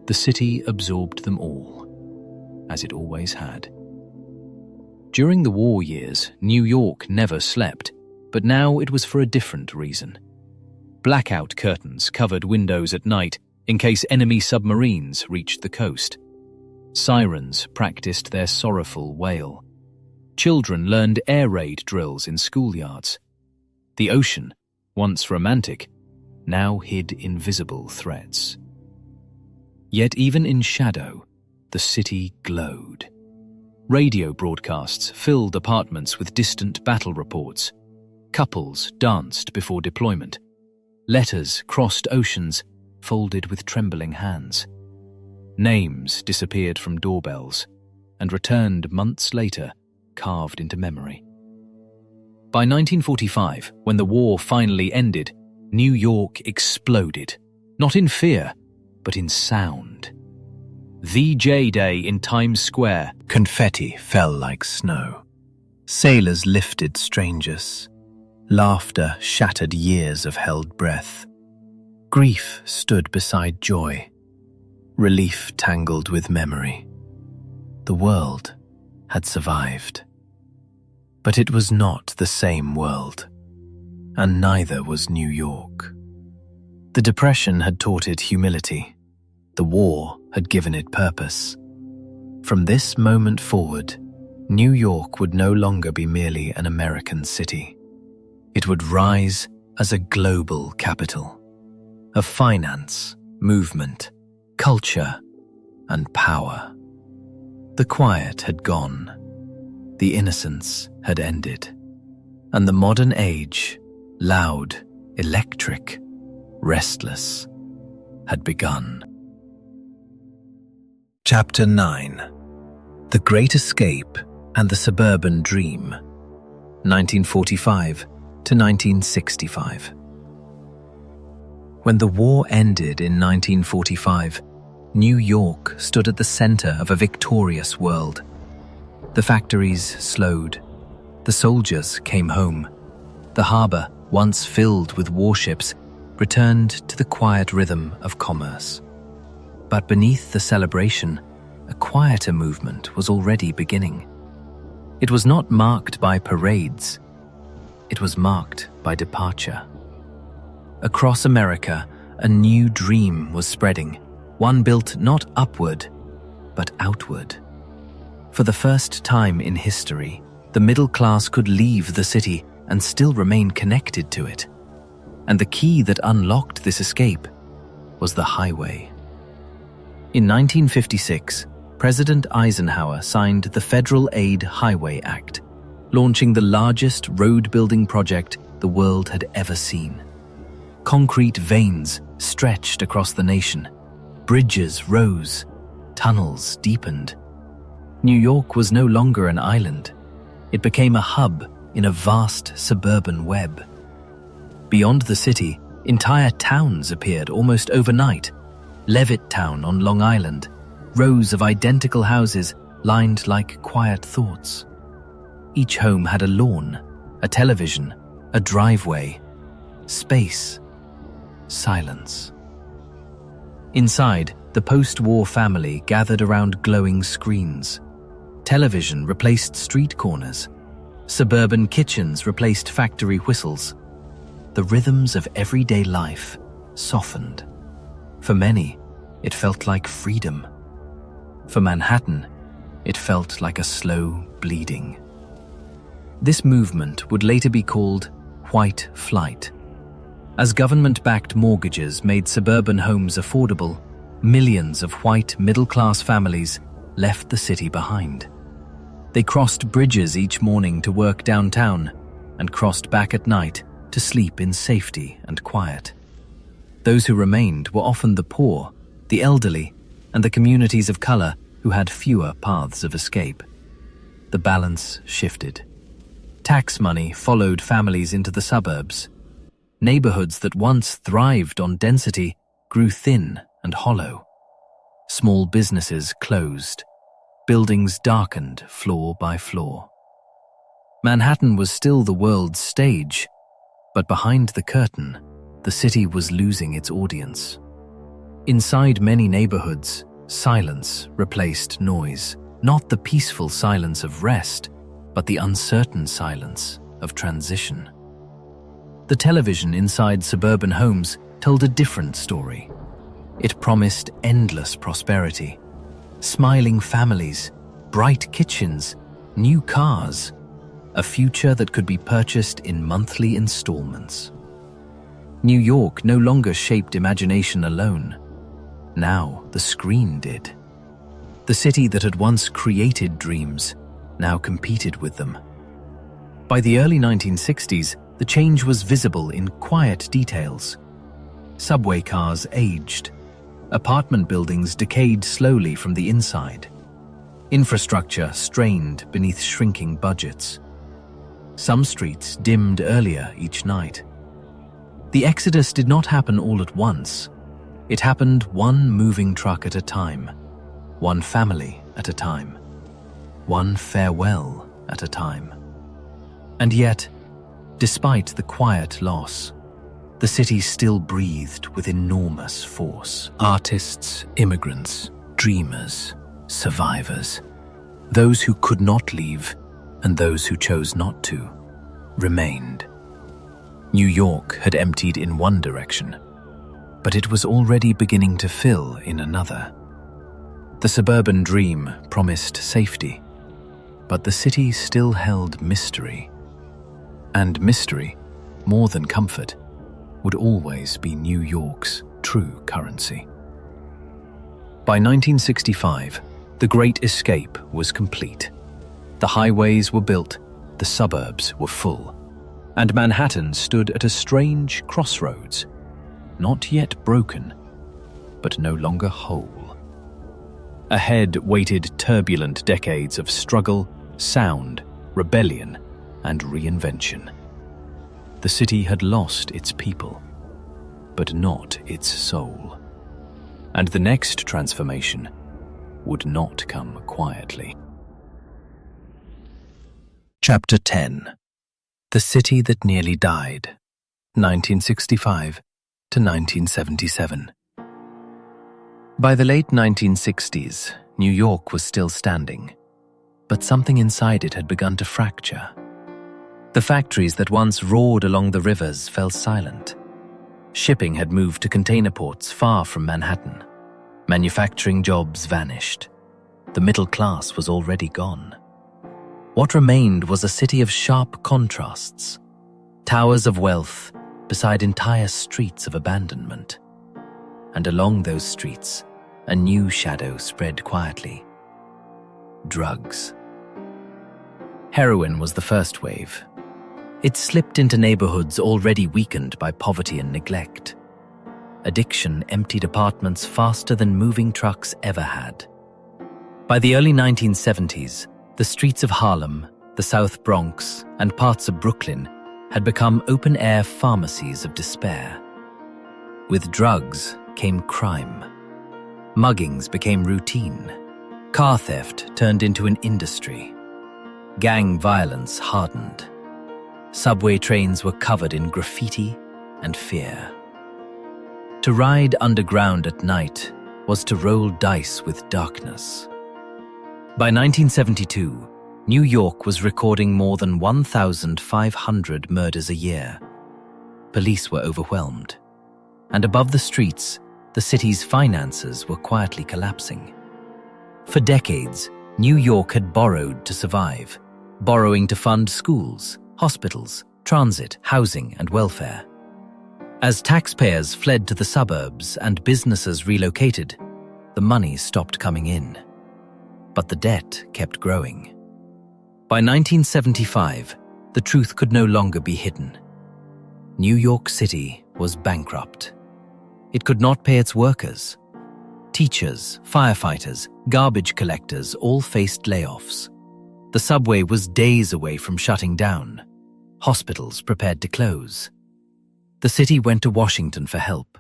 [SPEAKER 2] The city absorbed them all, as it always had. During the war years, New York never slept, but now it was for a different reason. Blackout curtains covered windows at night in case enemy submarines reached the coast. Sirens practiced their sorrowful wail. Children learned air raid drills in schoolyards. The ocean, once romantic, now hid invisible threats. Yet even in shadow, the city glowed. Radio broadcasts filled apartments with distant battle reports. Couples danced before deployment. Letters crossed oceans, folded with trembling hands. Names disappeared from doorbells and returned months later, carved into memory. By 1945, when the war finally ended, New York exploded, not in fear, but in sound. VJ Day in Times Square.
[SPEAKER 1] Confetti fell like snow. Sailors lifted strangers. Laughter shattered years of held breath. Grief stood beside joy. Relief tangled with memory. The world had survived. But it was not the same world, and neither was New York. The Depression had taught it humility. The war had given it purpose. From this moment forward, New York would no longer be merely an American city. It would rise as a global capital of finance, movement, culture, and power. The quiet had gone. The innocence had ended. And the modern age, loud, electric, restless, had begun. Chapter 9. The Great Escape and the Suburban Dream, 1945 to 1965. When the war ended in 1945, New York stood at the center of a victorious world. The factories slowed. The soldiers came home. The harbor, once filled with warships, returned to the quiet rhythm of commerce. But beneath the celebration, a quieter movement was already beginning. It was not marked by parades. It was marked by departure. Across America, a new dream was spreading, one built not upward, but outward. For the first time in history, the middle class could leave the city and still remain connected to it. And the key that unlocked this escape was the highway. In 1956, President Eisenhower signed the Federal Aid Highway Act, launching the largest road-building project the world had ever seen. Concrete veins stretched across the nation. Bridges rose. Tunnels deepened. New York was no longer an island. It became a hub in a vast suburban web. Beyond the city, entire towns appeared almost overnight. Levittown on Long Island, rows of identical houses lined like quiet thoughts. Each home had a lawn, a television, a driveway, space, silence. Inside, the post-war family gathered around glowing screens. Television replaced street corners. Suburban kitchens replaced factory whistles. The rhythms of everyday life softened. For many, it felt like freedom. For Manhattan, it felt like a slow bleeding. This movement would later be called white flight. As government-backed mortgages made suburban homes affordable, millions of white middle-class families left the city behind. They crossed bridges each morning to work downtown and crossed back at night to sleep in safety and quiet. Those who remained were often the poor, the elderly, and the communities of color who had fewer paths of escape. The balance shifted. Tax money followed families into the suburbs. Neighborhoods that once thrived on density grew thin and hollow. Small businesses closed. Buildings darkened floor by floor. Manhattan was still the world's stage, but behind the curtain, the city was losing its audience. Inside many neighborhoods, silence replaced noise, not the peaceful silence of rest, but the uncertain silence of transition. The television inside suburban homes told a different story. It promised endless prosperity, smiling families, bright kitchens, new cars, a future that could be purchased in monthly installments. New York no longer shaped imagination alone. Now the screen did. The city that had once created dreams now competed with them. By the early 1960s, the change was visible in quiet details. Subway cars aged. Apartment buildings decayed slowly from the inside. Infrastructure strained beneath shrinking budgets. Some streets dimmed earlier each night. The exodus did not happen all at once. It happened one moving truck at a time, one family at a time, one farewell at a time. And yet, despite the quiet loss, the city still breathed with enormous force. Artists, immigrants, dreamers, survivors, those who could not leave and those who chose not to, remained. New York had emptied in one direction, but it was already beginning to fill in another. The suburban dream promised safety, but the city still held mystery. And mystery, more than comfort, would always be New York's true currency. By 1965, the Great Escape was complete. The highways were built, the suburbs were full, and Manhattan stood at a strange crossroads, not yet broken, but no longer whole. Ahead waited turbulent decades of struggle, sound, rebellion, and reinvention. The city had lost its people, but not its soul. And the next transformation would not come quietly. Chapter 10. The City That Nearly Died, 1965 to 1977. By the late 1960s,
[SPEAKER 2] New York was still standing, but something inside it had begun to fracture. The factories that once roared along the rivers fell silent. Shipping had moved to container ports far from Manhattan. Manufacturing jobs vanished. The middle class was already gone. What remained was a city of sharp contrasts, towers of wealth beside entire streets of abandonment. And along those streets, a new shadow spread quietly. Drugs. Heroin was the first wave. It slipped into neighborhoods already weakened by poverty and neglect. Addiction emptied apartments faster than moving trucks ever had. By the early 1970s, the streets of Harlem, the South Bronx, and parts of Brooklyn had become open-air pharmacies of despair. With drugs came crime. Muggings became routine. Car theft turned into an industry. Gang violence hardened. Subway trains were covered in graffiti and fear. To ride underground at night was to roll dice with darkness. By 1972, New York was recording more than 1,500 murders a year. Police were overwhelmed, and above the streets, the city's finances were quietly collapsing. For decades, New York had borrowed to survive, borrowing to fund schools, hospitals, transit, housing, and welfare. As taxpayers fled to the suburbs and businesses relocated, the money stopped coming in. But the debt kept growing. By 1975, the truth could no longer be hidden. New York City was bankrupt. It could not pay its workers. Teachers, firefighters, garbage collectors all faced layoffs. The subway was days away from shutting down. Hospitals prepared to close. The city went to Washington for help.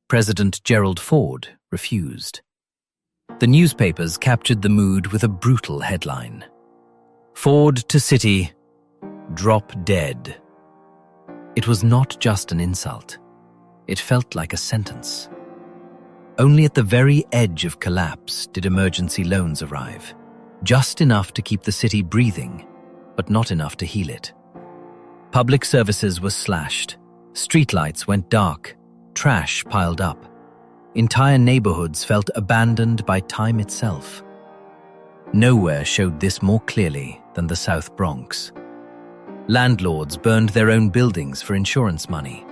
[SPEAKER 2] President Gerald Ford refused. The newspapers captured the mood with a brutal headline. Ford to city, drop dead. It was not just an insult. It felt like a sentence. Only at the very edge of collapse did emergency loans arrive, just enough to keep the city breathing, but not enough to heal it. Public services were slashed, streetlights went dark, trash piled up. Entire neighborhoods felt abandoned by time itself. Nowhere showed this more clearly than the South Bronx. Landlords burned their own buildings for insurance money.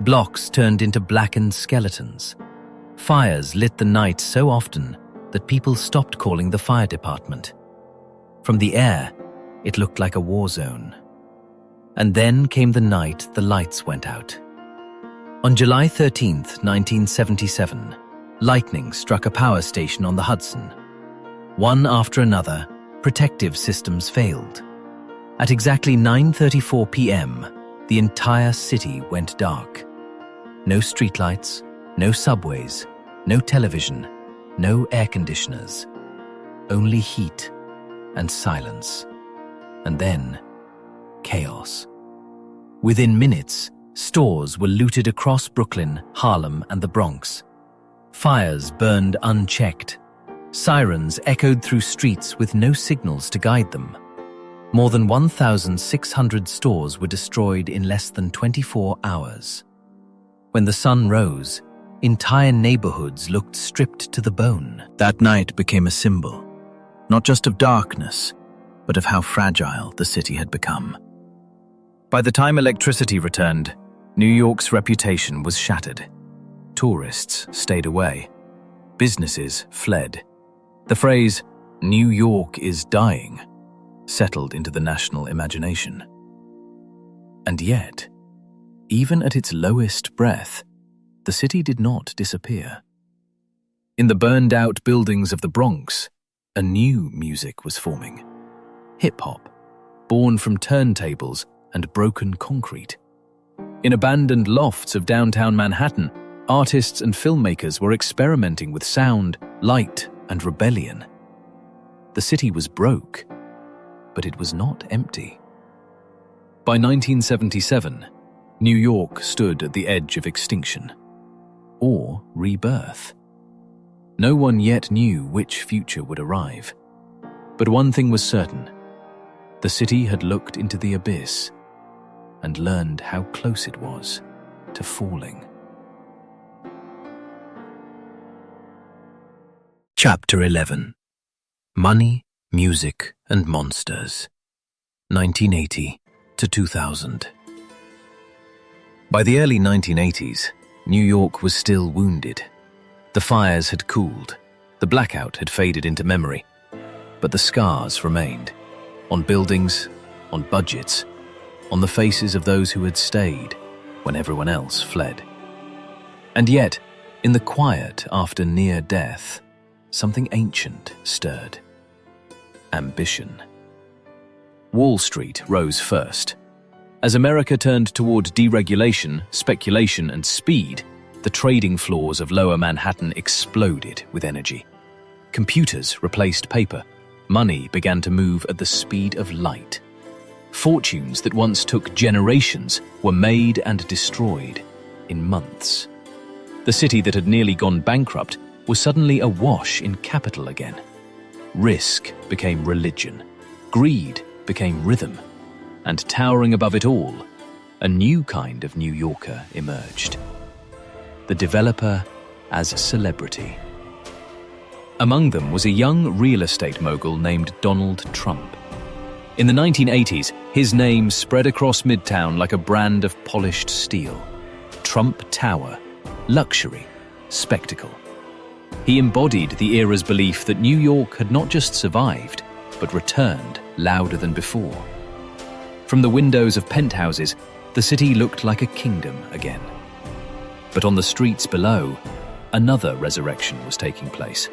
[SPEAKER 2] Blocks turned into blackened skeletons. Fires lit the night so often that people stopped calling the fire department. From the air, it looked like a war zone. And then came the night the lights went out. On July 13, 1977, lightning struck a power station on the Hudson. One after another, protective systems failed. At exactly 9:34 p.m., the entire city went dark. No streetlights, no subways, no television, no air conditioners. Only heat and silence. And then, chaos. Within minutes, stores were looted across Brooklyn, Harlem, and the Bronx. Fires burned unchecked. Sirens echoed through streets with no signals to guide them. More than 1,600 stores were destroyed in less than 24 hours. When the sun rose, entire neighborhoods looked stripped to the bone.
[SPEAKER 1] That night became a symbol, not just of darkness, but of how fragile the city had become. By the time electricity returned, New York's reputation was shattered. Tourists stayed away. Businesses fled. The phrase, "New York is dying," settled into the national imagination. And yet, even at its lowest breath, the city did not disappear. In the burned-out buildings of the Bronx, a new music was forming. Hip-hop, born from turntables and broken concrete. In abandoned lofts of downtown Manhattan, artists and filmmakers were experimenting with sound, light, and rebellion. The city was broke, but it was not empty. By 1977, New York stood at the edge of extinction, or rebirth.
[SPEAKER 2] No one yet knew which future would arrive. But one thing was certain. The city had looked into the abyss and learned how close it was to falling.
[SPEAKER 1] Chapter 11. Money, Music and Monsters, 1980 to 2000. By the early 1980s, New York was still wounded. The fires had cooled, the blackout had faded into memory, but the scars remained, on buildings, on budgets, on the faces of those who had stayed when everyone else fled. And yet, in the quiet after near death, something ancient stirred. Ambition. Wall Street rose first. As America turned toward deregulation, speculation, and speed, the trading floors of Lower Manhattan exploded with energy. Computers replaced paper. Money began to move at the speed of light. Fortunes that once took generations were made and destroyed in months. The city that had nearly gone bankrupt was suddenly awash in capital again. Risk became religion. Greed became rhythm. And towering above it all, a new kind of New Yorker emerged. The developer as a celebrity. Among them was a young real estate mogul named Donald Trump. In the 1980s, his name spread across Midtown like a brand of polished steel. Trump Tower, luxury, spectacle. He embodied the era's belief that New York had not just survived, but returned louder than before. From the windows of penthouses, the city looked like a kingdom again. But on the streets below, another resurrection was taking place.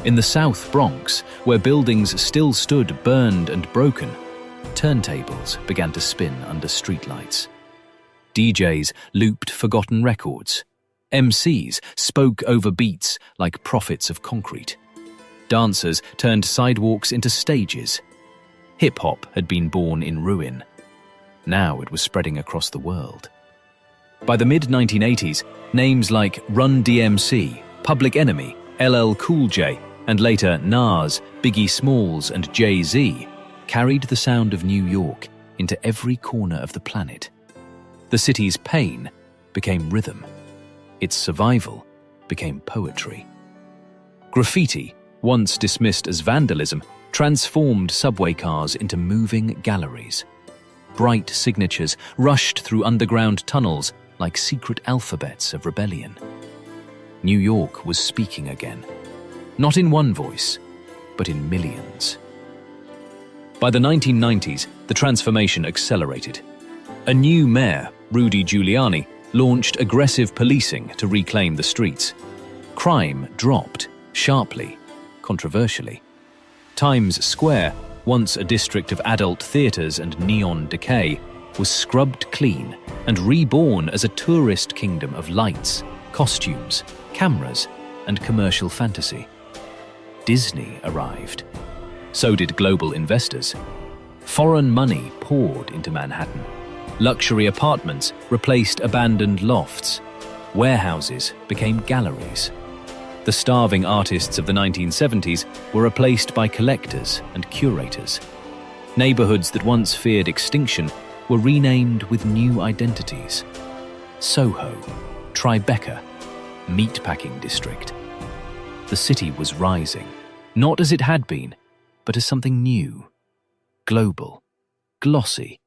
[SPEAKER 1] In the South Bronx, where buildings still stood burned and broken, turntables began to spin under streetlights. DJs looped forgotten records. MCs spoke over beats like prophets of concrete. Dancers turned sidewalks into stages. Hip-hop had been born in ruin. Now it was spreading across the world. By the mid-1980s, names like Run DMC, Public Enemy, LL Cool J, and later Nas, Biggie Smalls, and Jay-Z carried the sound of New York into every corner of the planet. The city's pain became rhythm. Its survival became poetry. Graffiti, once dismissed as vandalism, transformed subway cars into moving galleries. Bright signatures rushed through underground tunnels like secret alphabets of rebellion. New York was speaking again, not in one voice, but in millions. By the 1990s, the transformation accelerated. A new mayor, Rudy Giuliani, launched aggressive policing to reclaim the streets. Crime dropped, sharply, controversially. Times Square, once a district of adult theaters and neon decay, was scrubbed clean and reborn as a tourist kingdom of lights, costumes, cameras, and commercial fantasy. Disney arrived. So did global investors. Foreign money poured into Manhattan. Luxury apartments replaced abandoned lofts. Warehouses became galleries. The starving artists of the 1970s were replaced by collectors and curators. Neighborhoods that once feared extinction were renamed with new identities. Soho, Tribeca, Meatpacking District. The city was rising, not as it had been, but as something new, global, glossy,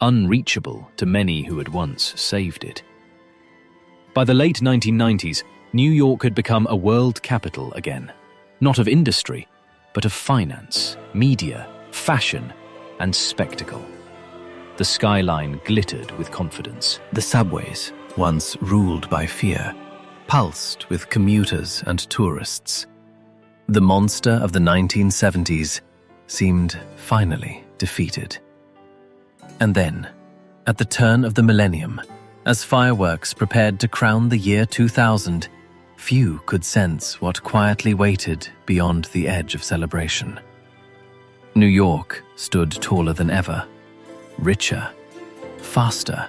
[SPEAKER 1] unreachable to many who had once saved it. By the late 1990s, New York had become a world capital again, not of industry, but of finance, media, fashion, and spectacle. The skyline glittered with confidence. The subways, once ruled by fear, pulsed with commuters and tourists. The monster of the 1970s seemed finally defeated. And then, at the turn of the millennium, as fireworks prepared to crown the year 2000, few could sense what quietly waited beyond the edge of celebration. New York stood taller than ever, richer, faster,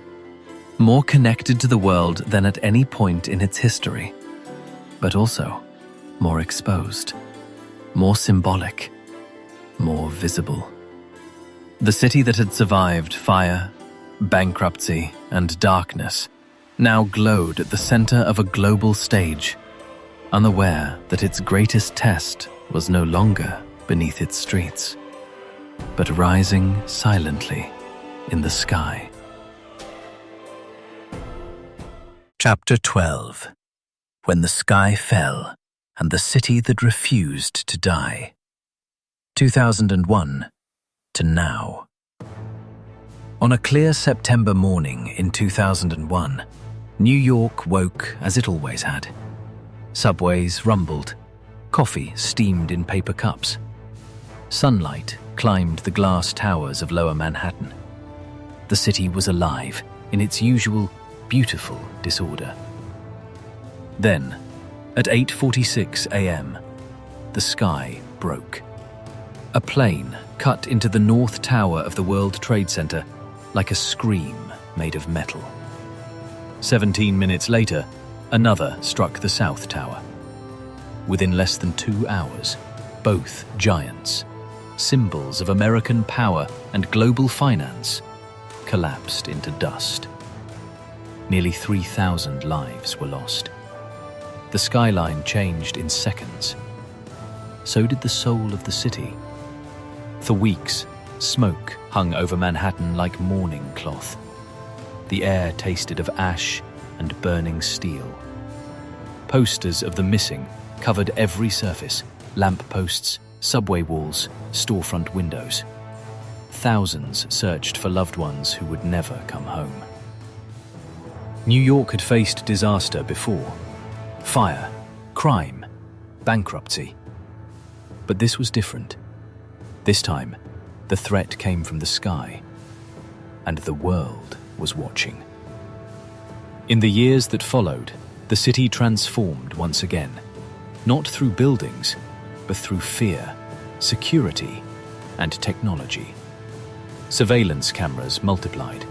[SPEAKER 1] more connected to the world than at any point in its history, but also more exposed, more symbolic, more visible. The city that had survived fire, bankruptcy, and darkness now glowed at the center of a global stage, unaware that its greatest test was no longer beneath its streets, but rising silently in the sky.
[SPEAKER 2] Chapter 12. When the Sky Fell and the City That Refused to Die. 2001 to now. On a clear September morning in 2001, New York woke as it always had. Subways rumbled, coffee steamed in paper cups. Sunlight climbed the glass towers of Lower Manhattan. The city was alive in its usual beautiful disorder. Then, at 8:46 a.m., the sky broke. A plane cut into the North Tower of the World Trade Center like a scream made of metal. 17 minutes later, another struck the South Tower. Within less than 2 hours, both giants, symbols of American power and global finance, collapsed into dust. Nearly 3,000 lives were lost. The skyline changed in seconds. So did the soul of the city. For weeks, smoke hung over Manhattan like mourning cloth. The air tasted of ash and burning steel. Posters of the missing covered every surface: lamp posts, subway walls, storefront windows. Thousands searched for loved ones who would never come home. New York had faced disaster before: fire, crime, bankruptcy. But this was different. This time, the threat came from the sky, and the world was watching. In the years that followed, the city transformed once again, not through buildings, but through fear, security, and technology. Surveillance cameras multiplied.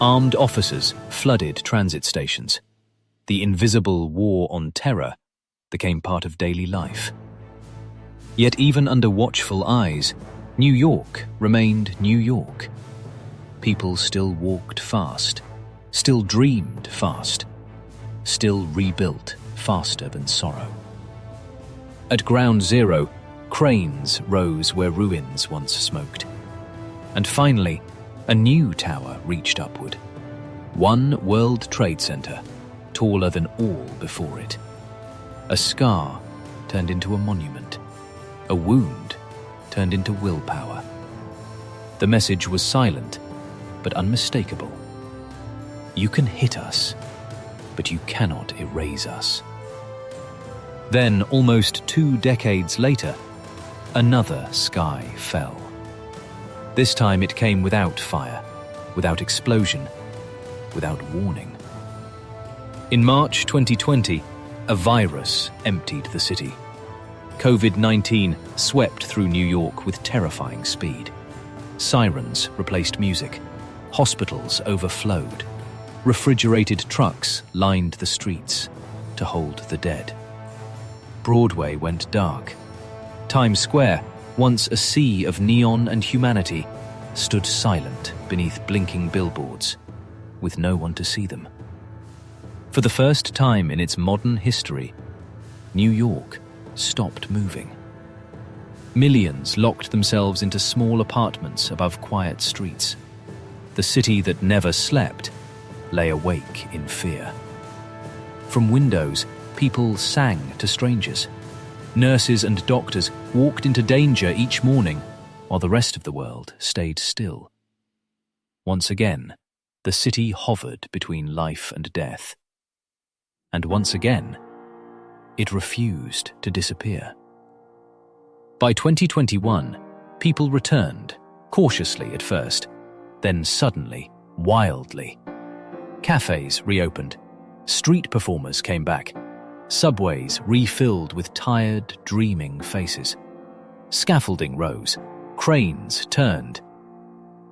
[SPEAKER 2] Armed officers flooded transit stations. The invisible war on terror became part of daily life. Yet even under watchful eyes, New York remained New York. People still walked fast, still dreamed fast, still rebuilt faster than sorrow. At ground zero, cranes rose where ruins once smoked. And finally, a new tower reached upward. One World Trade Center, taller than all before it. A scar turned into a monument. A wound turned into willpower. The message was silent, but unmistakable. You can hit us, but you cannot erase us. Then, almost 2 decades later, another sky fell. This time it came without fire, without explosion, without warning. In March 2020, a virus emptied the city. COVID-19 swept through New York with terrifying speed. Sirens replaced music. Hospitals overflowed. Refrigerated trucks lined the streets to hold the dead. Broadway went dark. Times Square, once a sea of neon and humanity, stood silent beneath blinking billboards, with no one to see them. For the first time in its modern history, New York stopped moving. Millions locked themselves into small apartments above quiet streets. The city that never slept lay awake in fear. From windows, people sang to strangers. Nurses and doctors walked into danger each morning, while the rest of the world stayed still. Once again, the city hovered between life and death. And once again, it refused to disappear. By 2021, people returned, cautiously at first, then suddenly, wildly. Cafes reopened, street performers came back, subways refilled with tired, dreaming faces. Scaffolding rose, cranes turned.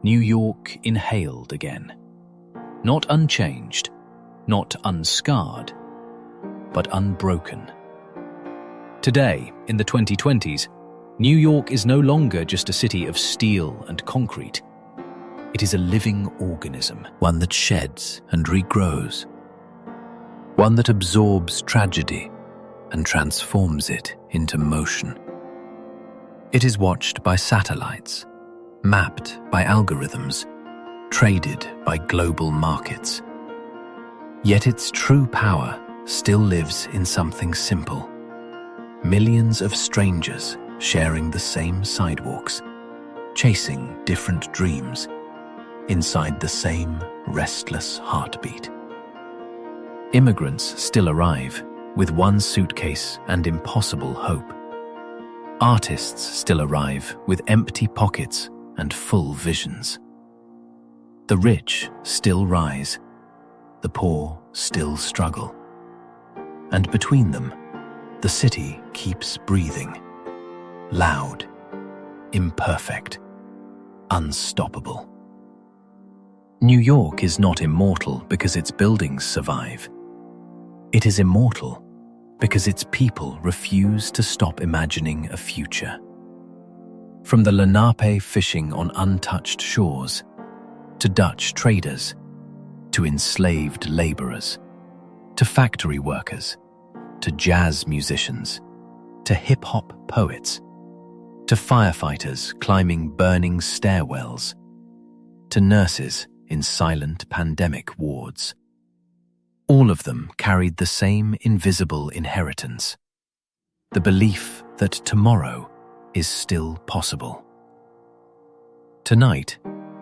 [SPEAKER 2] New York inhaled again. Not unchanged, not unscarred, but unbroken. Today, in the 2020s, New York is no longer just a city of steel and concrete. It is a living organism,
[SPEAKER 1] one that sheds and regrows, one that absorbs tragedy and transforms it into motion. It is watched by satellites, mapped by algorithms, traded by global markets. Yet its true power still lives in something simple. Millions of strangers sharing the same sidewalks, chasing different dreams, inside the same restless heartbeat. Immigrants still arrive with one suitcase and impossible hope. Artists still arrive with empty pockets and full visions. The rich still rise, the poor still struggle. And between them, the city keeps breathing, loud, imperfect, unstoppable. New York is not immortal because its buildings survive. It is immortal because its people refuse to stop imagining a future. From the Lenape fishing on untouched shores, to Dutch traders, to enslaved laborers, to factory workers, to jazz musicians, to hip-hop poets, to firefighters climbing burning stairwells, to nurses in silent pandemic wards. All of them carried the same invisible inheritance, the belief that tomorrow is still possible. Tonight,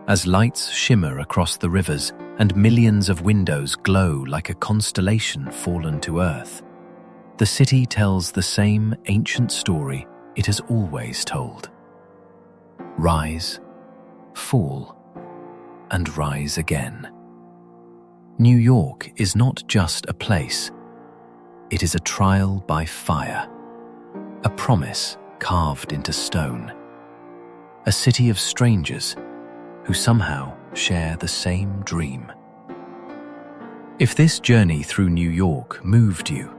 [SPEAKER 1] as lights shimmer across the rivers and millions of windows glow like a constellation fallen to earth, the city tells the same ancient story it has always told. Rise, fall, and rise again. New York is not just a place. It is a trial by fire, a promise carved into stone, a city of strangers who somehow share the same dream. If this journey through New York moved you,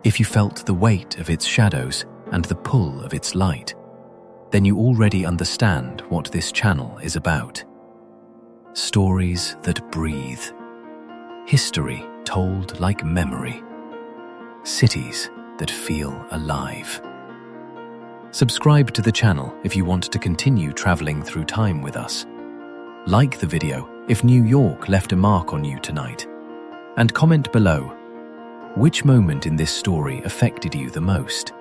[SPEAKER 1] if you felt the weight of its shadows and the pull of its light, then you already understand what this channel is about. Stories that breathe, history told like memory, cities that feel alive. Subscribe to the channel if you want to continue traveling through time with us. Like the video if New York left a mark on you tonight. And comment below, which moment in this story affected you the most?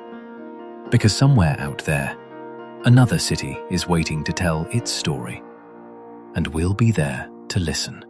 [SPEAKER 1] Because somewhere out there, another city is waiting to tell its story, and we'll be there to listen.